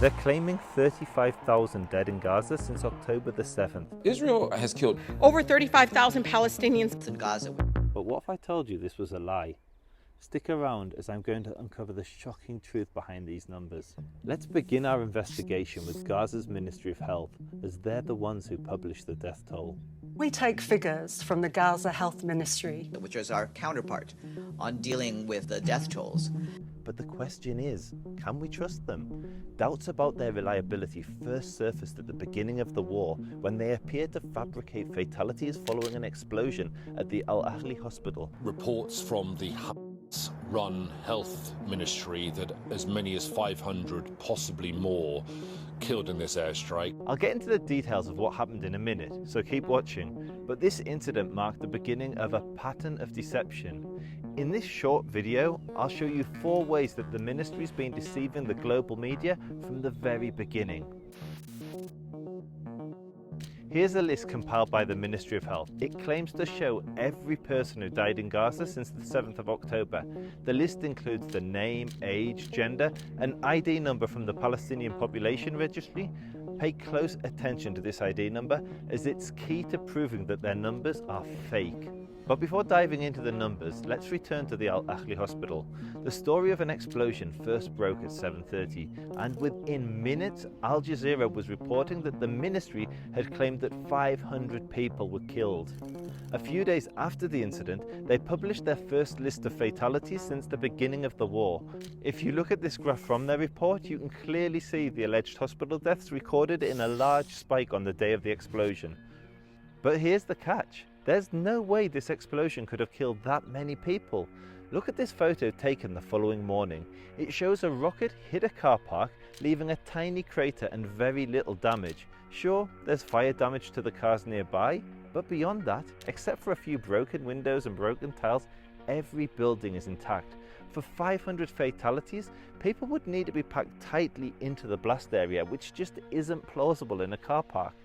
They're claiming 35,000 dead in Gaza since October the 7th. Israel has killed over 35,000 Palestinians in Gaza. But what if I told you this was a lie? Stick around as I'm going to uncover the shocking truth behind these numbers. Let's begin our investigation with Gaza's Ministry of Health, as they're the ones who publish the death toll. We take figures from the Gaza Health Ministry, which is our counterpart on dealing with the death tolls. But the question is, can we trust them? Doubts about their reliability first surfaced at the beginning of the war when they appeared to fabricate fatalities following an explosion at the Al-Ahli hospital. Reports from the Hamas-run health ministry that as many as 500, possibly more, killed in this airstrike. I'll get into the details of what happened in a minute, so keep watching. But this incident marked the beginning of a pattern of deception. In this short video, I'll show you 4 ways that the ministry's been deceiving the global media from the very beginning. Here's a list compiled by the Ministry of Health. It claims to show every person who died in Gaza since the 7th of October. The list includes the name, age, gender, and ID number from the Palestinian Population Registry. Pay close attention to this ID number, as it's key to proving that their numbers are fake. But before diving into the numbers, let's return to the Al-Ahli hospital. The story of an explosion first broke at 7:30, and within minutes, Al Jazeera was reporting that the ministry had claimed that 500 people were killed. A few days after the incident, they published their first list of fatalities since the beginning of the war. If you look at this graph from their report, you can clearly see the alleged hospital deaths recorded in a large spike on the day of the explosion. But here's the catch. There's no way this explosion could have killed that many people. Look at this photo taken the following morning. It shows a rocket hit a car park, leaving a tiny crater and very little damage. Sure, there's fire damage to the cars nearby, but beyond that, except for a few broken windows and broken tiles, every building is intact. For 500 fatalities, people would need to be packed tightly into the blast area, which just isn't plausible in a car park.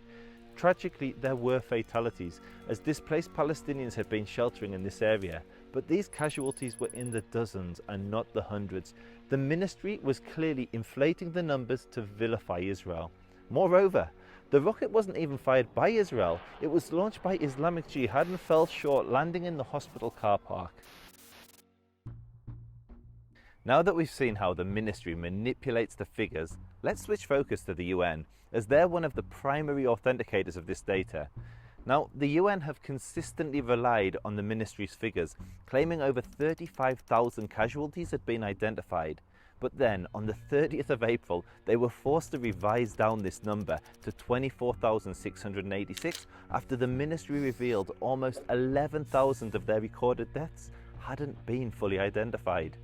Tragically, there were fatalities, as displaced Palestinians had been sheltering in this area, but these casualties were in the dozens and not the hundreds. The ministry was clearly inflating the numbers to vilify Israel. Moreover, the rocket wasn't even fired by Israel. It was launched by Islamic Jihad and fell short, landing in the hospital car park. Now that we've seen how the ministry manipulates the figures, let's switch focus to the UN, as they're one of the primary authenticators of this data. Now, the UN have consistently relied on the ministry's figures, claiming over 35,000 casualties had been identified. But then, on the 30th of April, they were forced to revise down this number to 24,686 after the ministry revealed almost 11,000 of their recorded deaths hadn't been fully identified.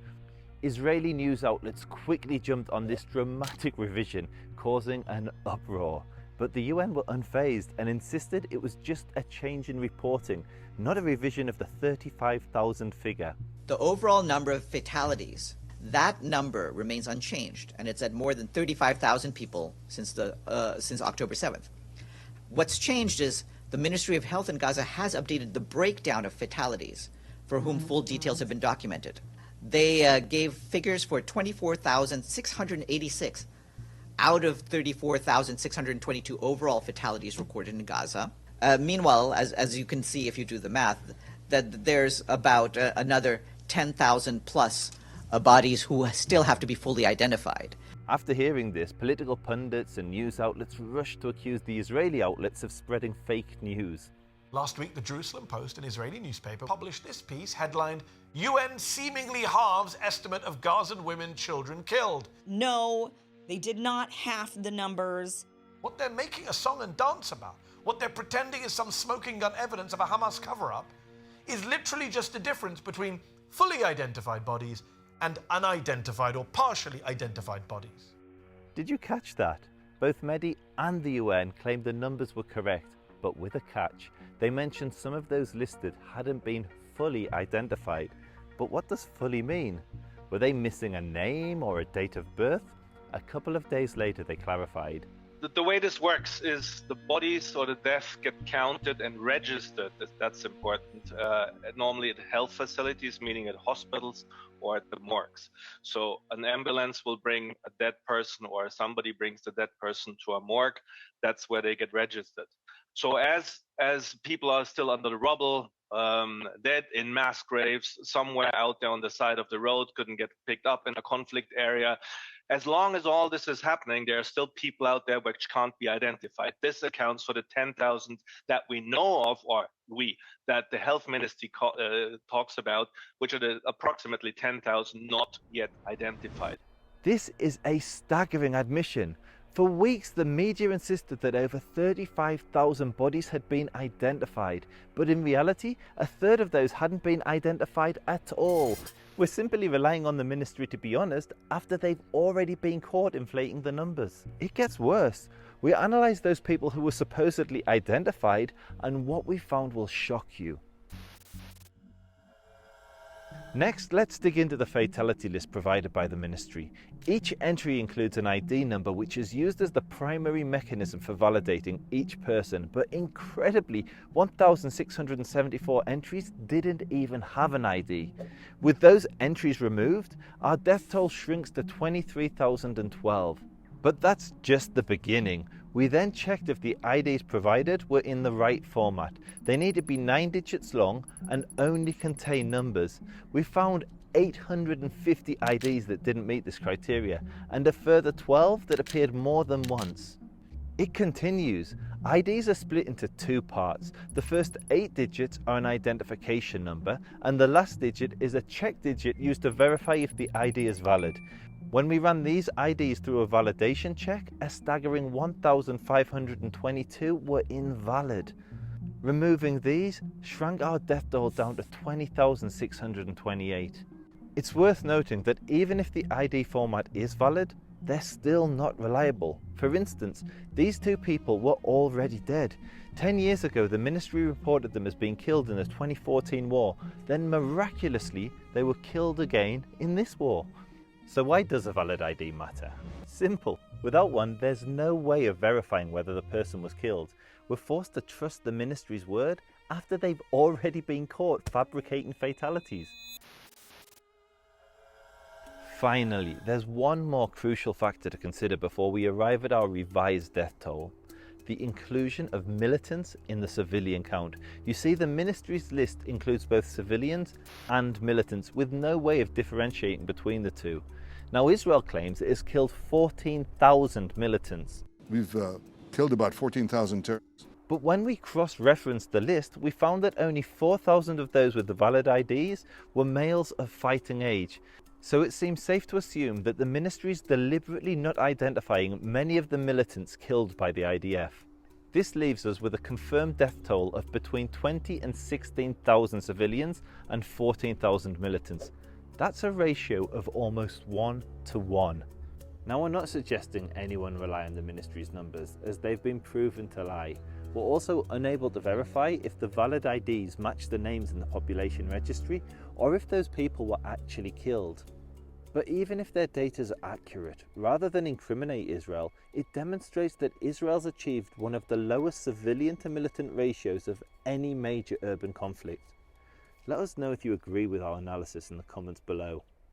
Israeli news outlets quickly jumped on this dramatic revision, causing an uproar. But the UN were unfazed and insisted it was just a change in reporting, not a revision of the 35,000 figure. The overall number of fatalities, that number remains unchanged, and it's at more than 35,000 people since October 7th. What's changed is the Ministry of Health in Gaza has updated the breakdown of fatalities, for whom full details have been documented. They gave figures for 24,686 out of 34,622 overall fatalities recorded in Gaza. Meanwhile, as you can see if you do the math, that there's about another 10,000 plus bodies who still have to be fully identified. After hearing this, political pundits and news outlets rushed to accuse the Israeli outlets of spreading fake news. Last week, the Jerusalem Post, an Israeli newspaper, published this piece headlined, UN seemingly halves estimate of Gazan women, children killed. No, they did not half the numbers. What they're making a song and dance about, what they're pretending is some smoking gun evidence of a Hamas cover-up, is literally just the difference between fully identified bodies and unidentified or partially identified bodies. Did you catch that? Both Mehdi and the UN claimed the numbers were correct, but with a catch. They mentioned some of those listed hadn't been fully identified. But what does fully mean? Were they missing a name or a date of birth? A couple of days later they clarified. The way this works is the bodies or the deaths get counted and registered. That's important. Normally at health facilities, meaning at hospitals or at the morgues. So an ambulance will bring a dead person, or somebody brings the dead person to a morgue. That's where they get registered. So as people are still under the rubble, dead in mass graves somewhere out there on the side of the road, couldn't get picked up in a conflict area, as long as all this is happening, there are still people out there which can't be identified. This accounts for the 10,000 that we know of, or that the health ministry talks about, which are the approximately 10,000 not yet identified. This is a staggering admission. For weeks, the media insisted that over 35,000 bodies had been identified, but in reality, a third of those hadn't been identified at all. We're simply relying on the ministry to be honest after they've already been caught inflating the numbers. It gets worse. We analysed those people who were supposedly identified, and what we found will shock you. Next, let's dig into the fatality list provided by the ministry. Each entry includes an ID number which is used as the primary mechanism for validating each person, but incredibly, 1,674 entries didn't even have an ID. With those entries removed, our death toll shrinks to 23,012. But that's just the beginning. We then checked if the IDs provided were in the right format. They need to be 9 digits long and only contain numbers. We found 850 IDs that didn't meet this criteria, and a further 12 that appeared more than once. It continues. IDs are split into 2 parts. The first 8 digits are an identification number, and the last digit is a check digit used to verify if the ID is valid. When we ran these IDs through a validation check, a staggering 1,522 were invalid. Removing these shrank our death toll down to 20,628. It's worth noting that even if the ID format is valid, they're still not reliable. For instance, these 2 people were already dead. 10 years ago, the ministry reported them as being killed in the 2014 war. Then miraculously, they were killed again in this war. So why does a valid ID matter? Simple. Without one, there's no way of verifying whether the person was killed. We're forced to trust the ministry's word after they've already been caught fabricating fatalities. Finally, there's one more crucial factor to consider before we arrive at our revised death toll: the inclusion of militants in the civilian count. You see, the ministry's list includes both civilians and militants, with no way of differentiating between the two. Now, Israel claims it has killed 14,000 militants. We've killed about 14,000 terrorists. But when we cross-referenced the list, we found that only 4,000 of those with the valid IDs were males of fighting age. So it seems safe to assume that the ministry is deliberately not identifying many of the militants killed by the IDF. This leaves us with a confirmed death toll of between 20 and 16,000 civilians and 14,000 militants. That's a ratio of almost 1 to 1. Now, we're not suggesting anyone rely on the ministry's numbers, as they've been proven to lie. We're also unable to verify if the valid IDs match the names in the population registry, or if those people were actually killed. But even if their data is accurate, rather than incriminate Israel, it demonstrates that Israel's achieved one of the lowest civilian-to-militant ratios of any major urban conflict. Let us know if you agree with our analysis in the comments below.